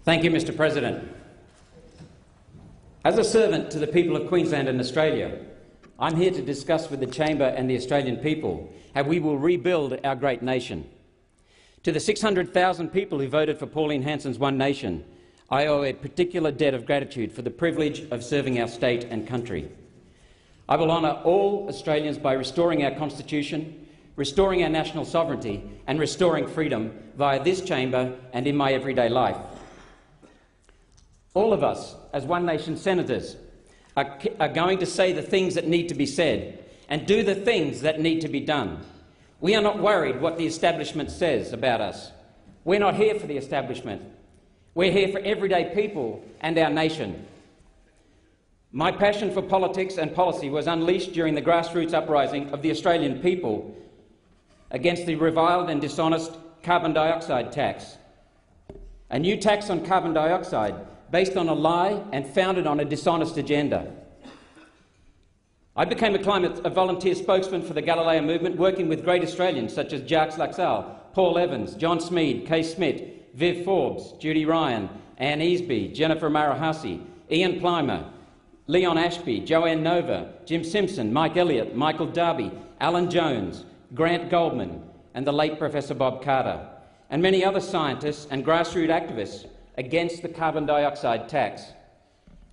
Thank you, Mr. President. As a servant to the people of Queensland and Australia, I'm here to discuss with the Chamber and the Australian people how we will rebuild our great nation. To the 600,000 people who voted for Pauline Hanson's One Nation, I owe a particular debt of gratitude for the privilege of serving our state and country. I will honour all Australians by restoring our Constitution, restoring our national sovereignty and restoring freedom via this chamber and in my everyday life. All of us, as One Nation senators, are going to say the things that need to be said and do the things that need to be done. We are not worried what the establishment says about us. We're not here for the establishment. We're here for everyday people and our nation. My passion for politics and policy was unleashed during the grassroots uprising of the Australian people against the reviled and dishonest carbon dioxide tax. A new tax on carbon dioxide based on a lie and founded on a dishonest agenda. I became a volunteer spokesman for the Galileo movement, working with great Australians such as Jacques Laxale, Paul Evans, John Smead, Kay Smith, Viv Forbes, Judy Ryan, Anne Easby, Jennifer Marahasi, Ian Plimer, Leon Ashby, Joanne Nova, Jim Simpson, Mike Elliott, Michael Darby, Alan Jones, Grant Goldman and the late Professor Bob Carter, and many other scientists and grassroots activists against the carbon dioxide tax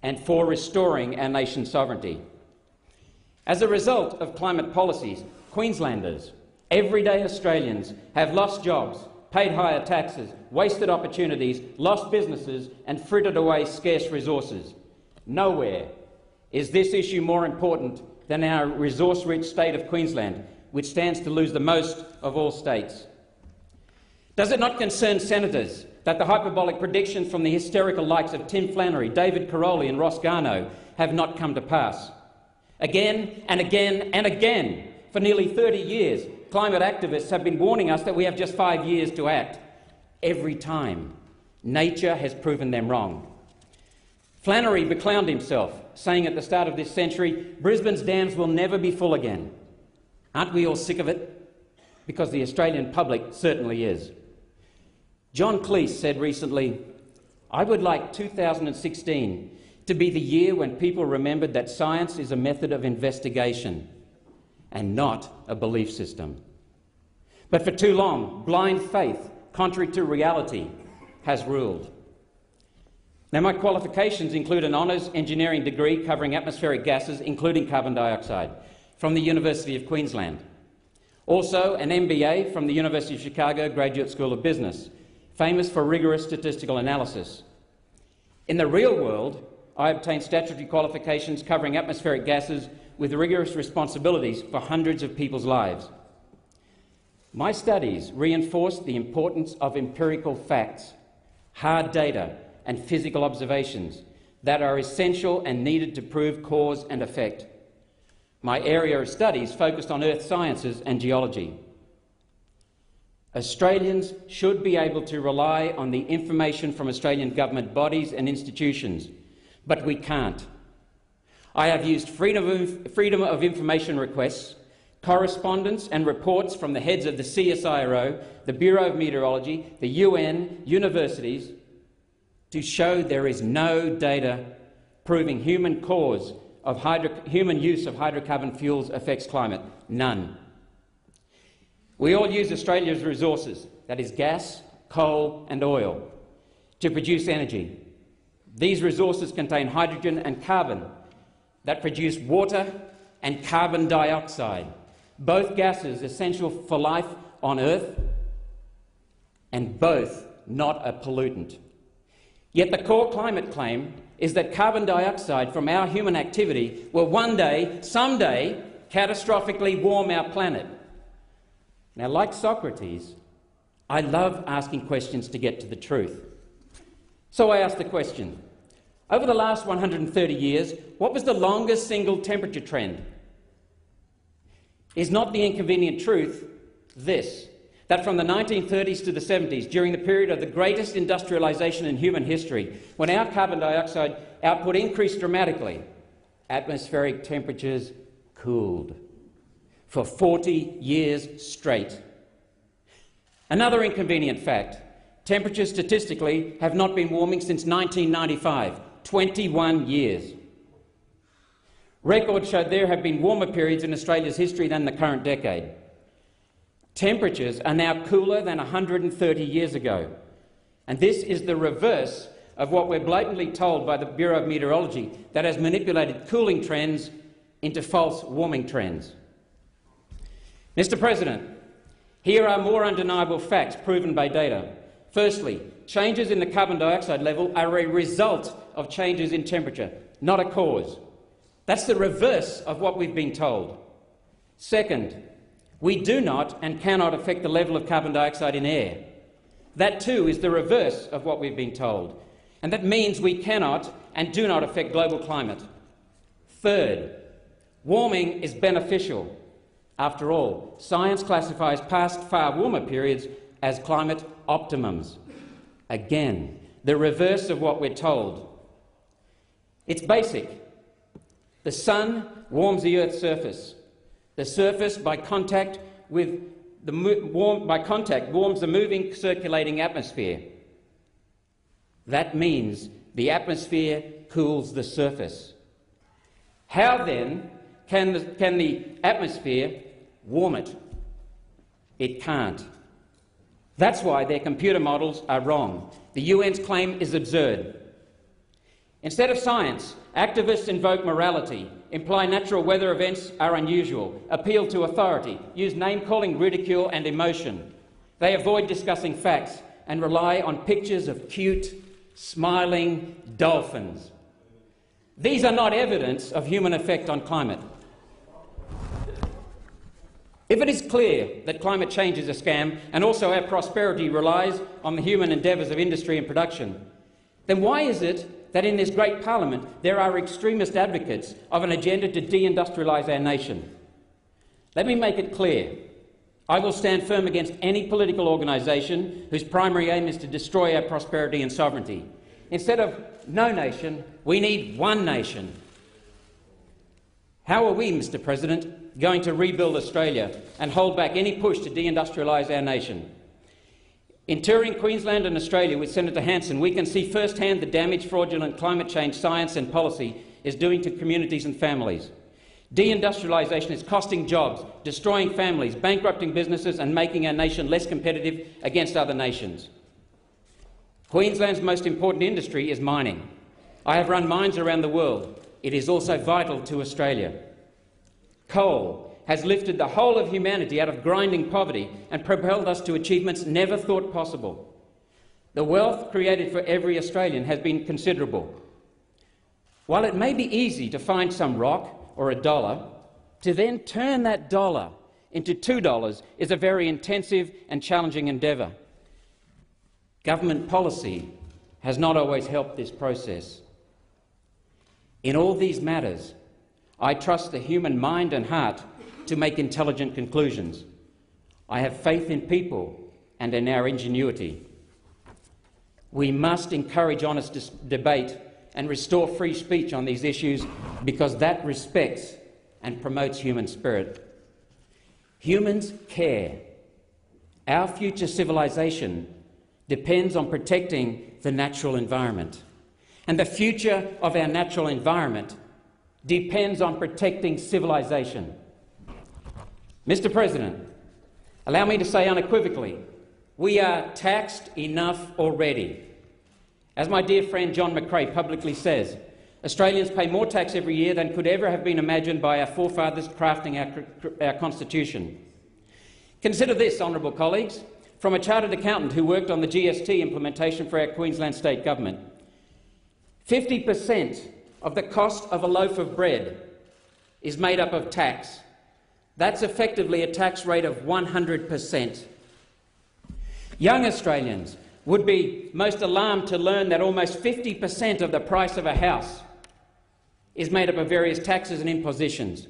and for restoring our nation's sovereignty. As a result of climate policies, Queenslanders, everyday Australians, have lost jobs, paid higher taxes, wasted opportunities, lost businesses and frittered away scarce resources. Nowhere is this issue more important than our resource-rich state of Queensland, which stands to lose the most of all states. Does it not concern senators that the hyperbolic predictions from the hysterical likes of Tim Flannery, David Caroli and Ross Garnaut have not come to pass? Again and again and again, for nearly 30 years, climate activists have been warning us that we have just 5 years to act. Every time, nature has proven them wrong. Flannery beclowned himself, saying at the start of this century, Brisbane's dams will never be full again. Aren't we all sick of it? Because the Australian public certainly is. John Cleese said recently, I would like 2016 to be the year when people remembered that science is a method of investigation and not a belief system. But for too long, blind faith, contrary to reality, has ruled. Now, my qualifications include an honours engineering degree covering atmospheric gases, including carbon dioxide, from the University of Queensland. Also, an MBA from the University of Chicago Graduate School of Business, famous for rigorous statistical analysis. In the real world, I obtained statutory qualifications covering atmospheric gases with rigorous responsibilities for hundreds of people's lives. My studies reinforced the importance of empirical facts, hard data and physical observations that are essential and needed to prove cause and effect. My area of studies focused on earth sciences and geology. Australians should be able to rely on the information from Australian government bodies and institutions, but we can't. I have used freedom of information requests, correspondence and reports from the heads of the CSIRO, the Bureau of Meteorology, the UN, universities, to show there is no data proving human use of hydrocarbon fuels affects climate. None. We all use Australia's resources, that is gas, coal and oil, to produce energy. These resources contain hydrogen and carbon that produce water and carbon dioxide, both gases essential for life on Earth and both not a pollutant. Yet the core climate claim is that carbon dioxide from our human activity will one day, someday, catastrophically warm our planet. Now, like Socrates, I love asking questions to get to the truth. So I asked the question, over the last 130 years, what was the longest single temperature trend? Is not the inconvenient truth this, that from the 1930s to the 70s, during the period of the greatest industrialisation in human history, when our carbon dioxide output increased dramatically, atmospheric temperatures cooled for 40 years straight. Another inconvenient fact, Temperatures statistically have not been warming since 1995, 21 years. Records show there have been warmer periods in Australia's history than the current decade. Temperatures are now cooler than 130 years ago, and this is the reverse of what we're blatantly told by the Bureau of Meteorology, that has manipulated cooling trends into false warming trends. Mr. President, here are more undeniable facts proven by data. Firstly, changes in the carbon dioxide level are a result of changes in temperature, not a cause. That's the reverse of what we've been told. Second, we do not and cannot affect the level of carbon dioxide in air. That too is the reverse of what we've been told, and that means we cannot and do not affect global climate. Third, warming is beneficial. After all, science classifies past far warmer periods as climate optimums. Again, the reverse of what we're told. It's basic. The sun warms the Earth's surface. The surface, by contact, warms the moving, circulating atmosphere. That means the atmosphere cools the surface. How then can the atmosphere warm it? It can't. That's why their computer models are wrong. The UN's claim is absurd. Instead of science, activists invoke morality, imply natural weather events are unusual, appeal to authority, use name-calling, ridicule and emotion. They avoid discussing facts and rely on pictures of cute, smiling dolphins. These are not evidence of human effect on climate. If it is clear that climate change is a scam and also our prosperity relies on the human endeavours of industry and production, then why is it that in this great parliament there are extremist advocates of an agenda to deindustrialise our nation? Let me make it clear. I will stand firm against any political organisation whose primary aim is to destroy our prosperity and sovereignty. Instead of no nation, we need one nation. How are we, Mr. President, going to rebuild Australia and hold back any push to deindustrialise our nation? In touring Queensland and Australia with Senator Hanson, we can see firsthand the damage fraudulent climate change science and policy is doing to communities and families. Deindustrialisation is costing jobs, destroying families, bankrupting businesses and making our nation less competitive against other nations. Queensland's most important industry is mining. I have run mines around the world. It is also vital to Australia. Coal has lifted the whole of humanity out of grinding poverty and propelled us to achievements never thought possible. The wealth created for every Australian has been considerable. While it may be easy to find some rock or a dollar, to then turn that dollar into $2 is a very intensive and challenging endeavour. Government policy has not always helped this process. In all these matters, I trust the human mind and heart to make intelligent conclusions. I have faith in people and in our ingenuity. We must encourage honest debate and restore free speech on these issues because that respects and promotes human spirit. Humans care. Our future civilization depends on protecting the natural environment. And the future of our natural environment depends on protecting civilization. Mr. President, allow me to say unequivocally, we are taxed enough already. As my dear friend John McRae publicly says, Australians pay more tax every year than could ever have been imagined by our forefathers crafting our Constitution. Consider this, honourable colleagues, from a chartered accountant who worked on the GST implementation for our Queensland state government. 50% of the cost of a loaf of bread is made up of tax. That's effectively a tax rate of 100%. Young Australians would be most alarmed to learn that almost 50% of the price of a house is made up of various taxes and impositions.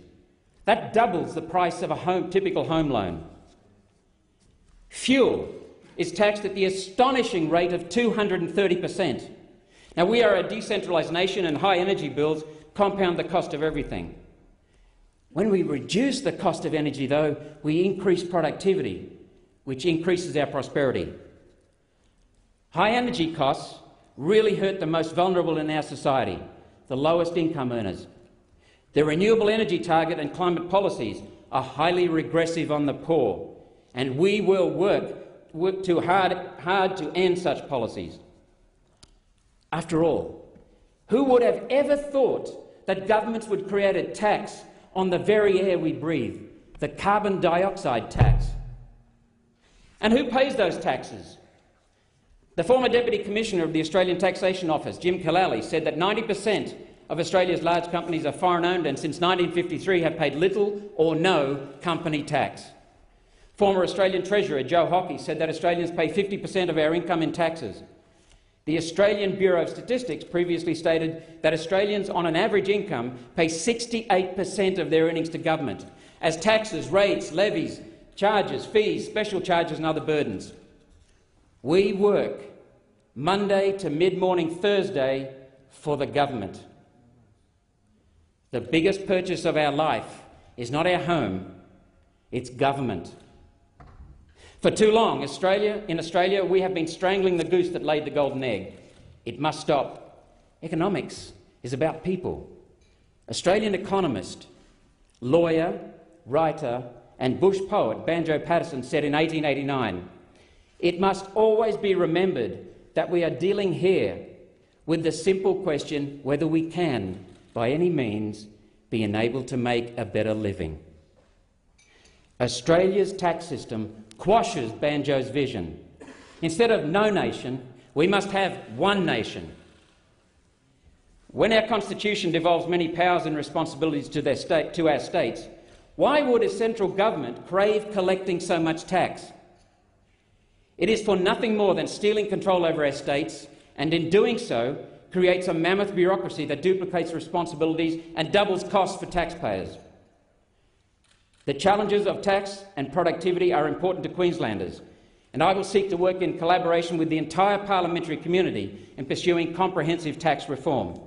That doubles the price of a typical home loan. Fuel is taxed at the astonishing rate of 230%. Now, we are a decentralised nation and high energy bills compound the cost of everything. When we reduce the cost of energy, though, we increase productivity, which increases our prosperity. High energy costs really hurt the most vulnerable in our society, the lowest income earners. The renewable energy target and climate policies are highly regressive on the poor, and we will work too hard to end such policies. After all, who would have ever thought that governments would create a tax on the very air we breathe, the carbon dioxide tax? And who pays those taxes? The former Deputy Commissioner of the Australian Taxation Office, Jim Kalali, said that 90% of Australia's large companies are foreign-owned and since 1953 have paid little or no company tax. Former Australian Treasurer Joe Hockey said that Australians pay 50% of our income in taxes. The Australian Bureau of Statistics previously stated that Australians on an average income pay 68% of their earnings to government, as taxes, rates, levies, charges, fees, special charges and other burdens. We work Monday to mid-morning Thursday for the government. The biggest purchase of our life is not our home, it's government. For too long, in Australia, we have been strangling the goose that laid the golden egg. It must stop. Economics is about people. Australian economist, lawyer, writer and bush poet Banjo Paterson said in 1889, "It must always be remembered that we are dealing here with the simple question whether we can, by any means, be enabled to make a better living." Australia's tax system quashes Banjo's vision. Instead of no nation, we must have one nation. When our Constitution devolves many powers and responsibilities to our states, why would a central government crave collecting so much tax? It is for nothing more than stealing control over our states, and in doing so, creates a mammoth bureaucracy that duplicates responsibilities and doubles costs for taxpayers. The challenges of tax and productivity are important to Queenslanders, and I will seek to work in collaboration with the entire parliamentary community in pursuing comprehensive tax reform.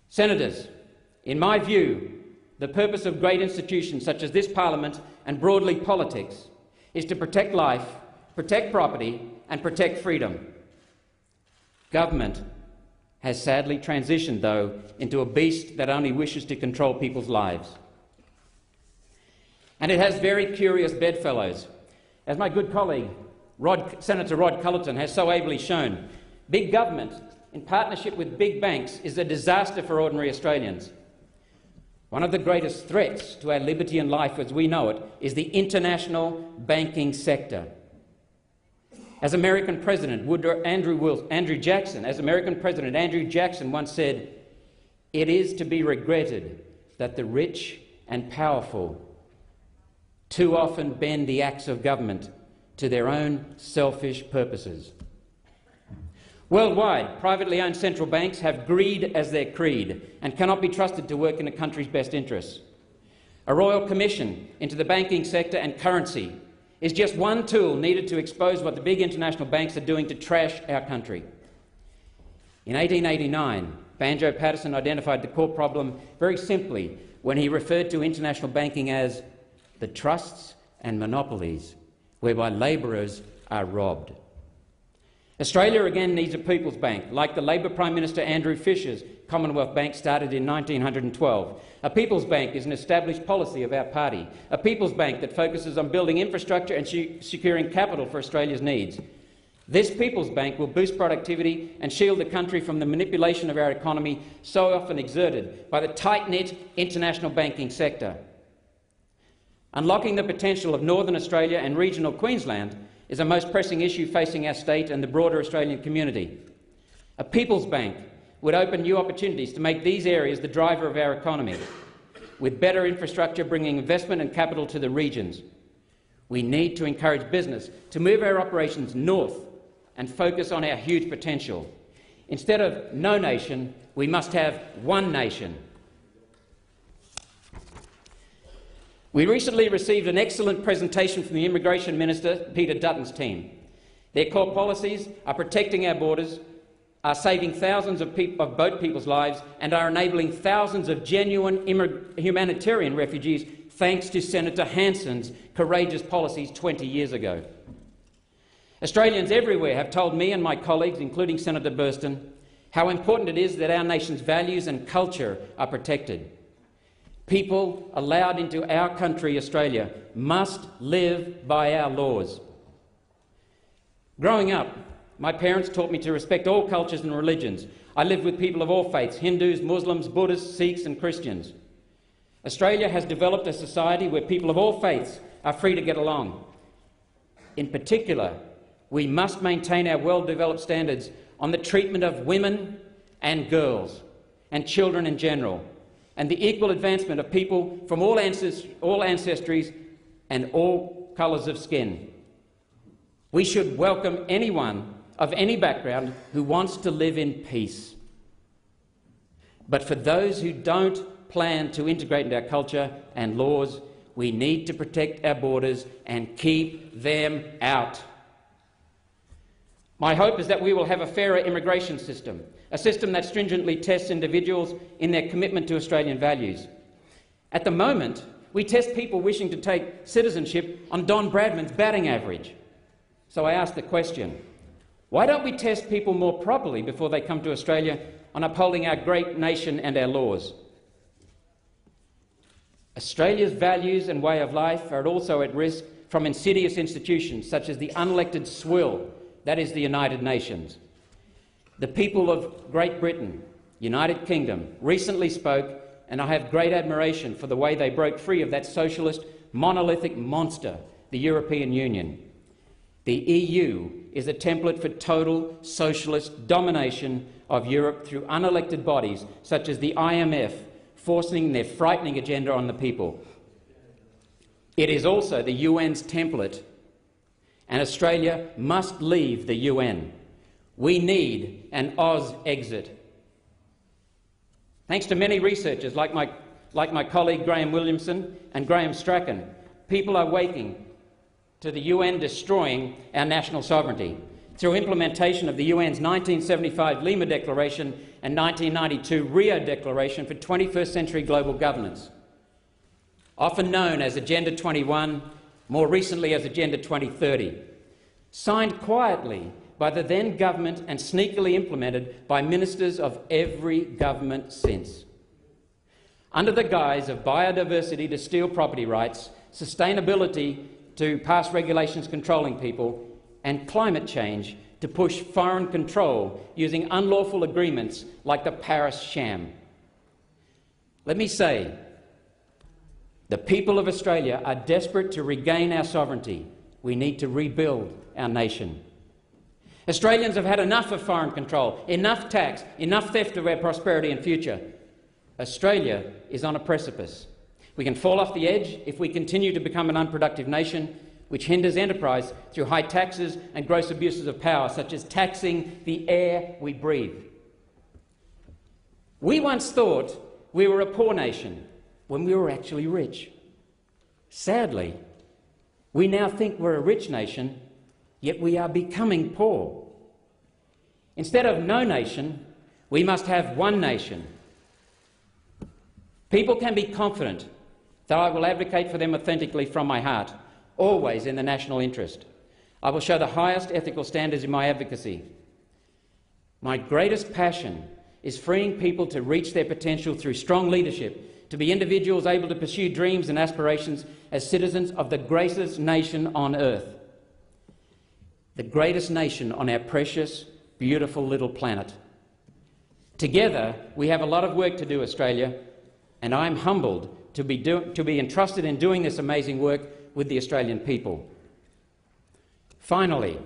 Senators, in my view, the purpose of great institutions such as this parliament and broadly politics is to protect life, protect property and protect freedom. Government has sadly transitioned, though, into a beast that only wishes to control people's lives. And it has very curious bedfellows. As my good colleague, Senator Rod Cullerton, has so ably shown, big government, in partnership with big banks, is a disaster for ordinary Australians. One of the greatest threats to our liberty and life as we know it is the international banking sector. As American President Andrew Jackson once said, "It is to be regretted that the rich and powerful too often bend the axe of government to their own selfish purposes." Worldwide, privately owned central banks have greed as their creed and cannot be trusted to work in a country's best interests. A royal commission into the banking sector and currency is just one tool needed to expose what the big international banks are doing to trash our country. In 1889, Banjo Paterson identified the core problem very simply when he referred to international banking as the trusts and monopolies whereby labourers are robbed. Australia again needs a people's bank, like the Labor Prime Minister Andrew Fisher's Commonwealth Bank started in 1912. A people's bank is an established policy of our party, a people's bank that focuses on building infrastructure and securing capital for Australia's needs. This people's bank will boost productivity and shield the country from the manipulation of our economy so often exerted by the tight-knit international banking sector. Unlocking the potential of Northern Australia and regional Queensland is a most pressing issue facing our state and the broader Australian community. A people's bank would open new opportunities to make these areas the driver of our economy, with better infrastructure bringing investment and capital to the regions. We need to encourage business to move our operations north and focus on our huge potential. Instead of no nation, we must have one nation. We recently received an excellent presentation from the Immigration Minister, Peter Dutton's team. Their core policies are protecting our borders, are saving thousands of boat people's lives and are enabling thousands of genuine humanitarian refugees thanks to Senator Hanson's courageous policies 20 years ago. Australians everywhere have told me and my colleagues, including Senator Burston, how important it is that our nation's values and culture are protected. People allowed into our country, Australia, must live by our laws. Growing up, my parents taught me to respect all cultures and religions. I lived with people of all faiths: Hindus, Muslims, Buddhists, Sikhs and Christians. Australia has developed a society where people of all faiths are free to get along. In particular, we must maintain our well-developed standards on the treatment of women and girls and children in general, and the equal advancement of people from all ancestries and all colours of skin. We should welcome anyone of any background who wants to live in peace. But for those who don't plan to integrate into our culture and laws, we need to protect our borders and keep them out. My hope is that we will have a fairer immigration system, a system that stringently tests individuals in their commitment to Australian values. At the moment, we test people wishing to take citizenship on Don Bradman's batting average. So I ask the question, why don't we test people more properly before they come to Australia on upholding our great nation and our laws? Australia's values and way of life are also at risk from insidious institutions such as the unelected swill, that is the United Nations. The people of Great Britain, United Kingdom, recently spoke, and I have great admiration for the way they broke free of that socialist, monolithic monster, the European Union. The EU is a template for total socialist domination of Europe through unelected bodies such as the IMF, forcing their frightening agenda on the people. It is also the UN's template, and Australia must leave the UN. We need an Oz exit. Thanks to many researchers like my colleague Graham Williamson and Graham Strachan, people are waking to the UN destroying our national sovereignty through implementation of the UN's 1975 Lima Declaration and 1992 Rio Declaration for 21st century global governance. Often known as Agenda 21, more recently as Agenda 2030, signed quietly by the then government and sneakily implemented by ministers of every government since. Under the guise of biodiversity to steal property rights, sustainability to pass regulations controlling people, and climate change to push foreign control using unlawful agreements like the Paris Sham. Let me say, the people of Australia are desperate to regain our sovereignty. We need to rebuild our nation. Australians have had enough of foreign control, enough tax, enough theft of our prosperity and future. Australia is on a precipice. We can fall off the edge if we continue to become an unproductive nation which hinders enterprise through high taxes and gross abuses of power, such as taxing the air we breathe. We once thought we were a poor nation when we were actually rich. Sadly, we now think we're a rich nation, yet we are becoming poor. Instead of no nation, we must have one nation. People can be confident that I will advocate for them authentically from my heart, always in the national interest. I will show the highest ethical standards in my advocacy. My greatest passion is freeing people to reach their potential through strong leadership, to be individuals able to pursue dreams and aspirations as citizens of the greatest nation on earth, the greatest nation on our precious, beautiful little planet. Together, we have a lot of work to do, Australia, and I'm humbled to be entrusted in doing this amazing work with the Australian people. Finally,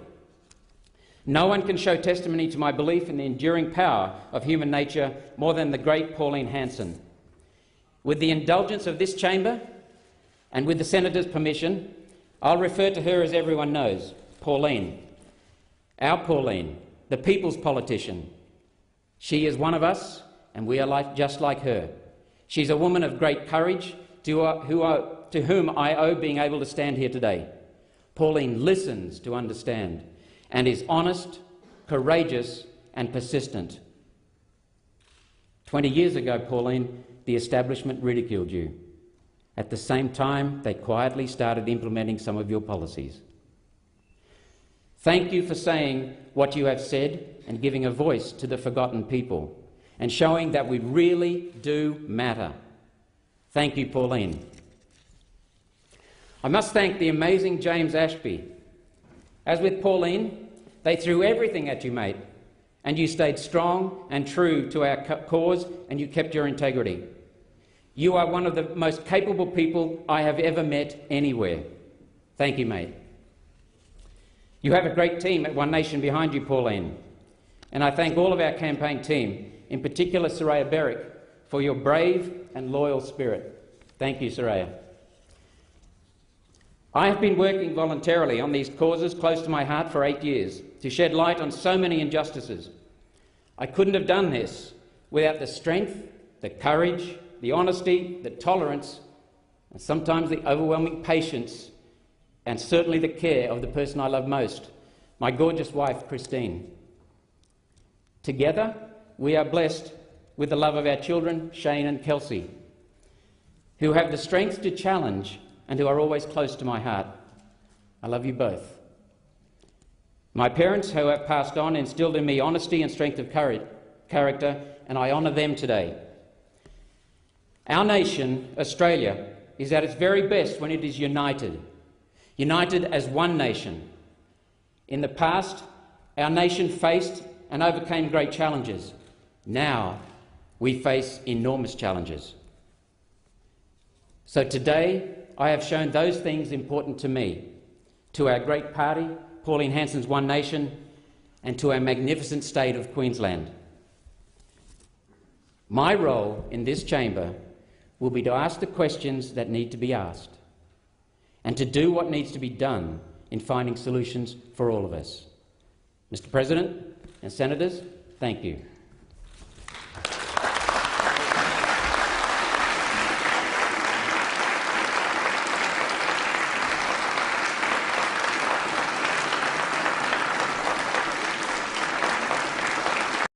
no one can show testimony to my belief in the enduring power of human nature more than the great Pauline Hanson. With the indulgence of this chamber and with the Senator's permission, I'll refer to her as everyone knows, Pauline. Our Pauline, the people's politician. She is one of us, and we are just like her. She's a woman of great courage to whom I owe being able to stand here today. Pauline listens to understand and is honest, courageous and persistent. 20 years ago, Pauline, the establishment ridiculed you. At the same time, they quietly started implementing some of your policies. Thank you for saying what you have said and giving a voice to the forgotten people and showing that we really do matter. Thank you, Pauline. I must thank the amazing James Ashby. As with Pauline, they threw everything at you, mate, and you stayed strong and true to our cause, and you kept your integrity. You are one of the most capable people I have ever met anywhere. Thank you, mate. You have a great team at One Nation behind you, Pauline, and I thank all of our campaign team, in particular Soraya Berrick, for your brave and loyal spirit. Thank you, Soraya. I have been working voluntarily on these causes close to my heart for 8 years to shed light on so many injustices. I couldn't have done this without the strength, the courage, the honesty, the tolerance, and sometimes the overwhelming patience, and certainly the care of the person I love most, my gorgeous wife, Christine. Together, we are blessed with the love of our children, Shane and Kelsey, who have the strength to challenge and who are always close to my heart. I love you both. My parents, who have passed on, instilled in me honesty and strength of character, and I honour them today. Our nation, Australia, is at its very best when it is united as one nation. In the past, our nation faced and overcame great challenges. Now, we face enormous challenges. So today, I have shown those things important to me, to our great party, Pauline Hanson's One Nation, and to our magnificent state of Queensland. My role in this chamber will be to ask the questions that need to be asked and to do what needs to be done in finding solutions for all of us. Mr. President and Senators, thank you.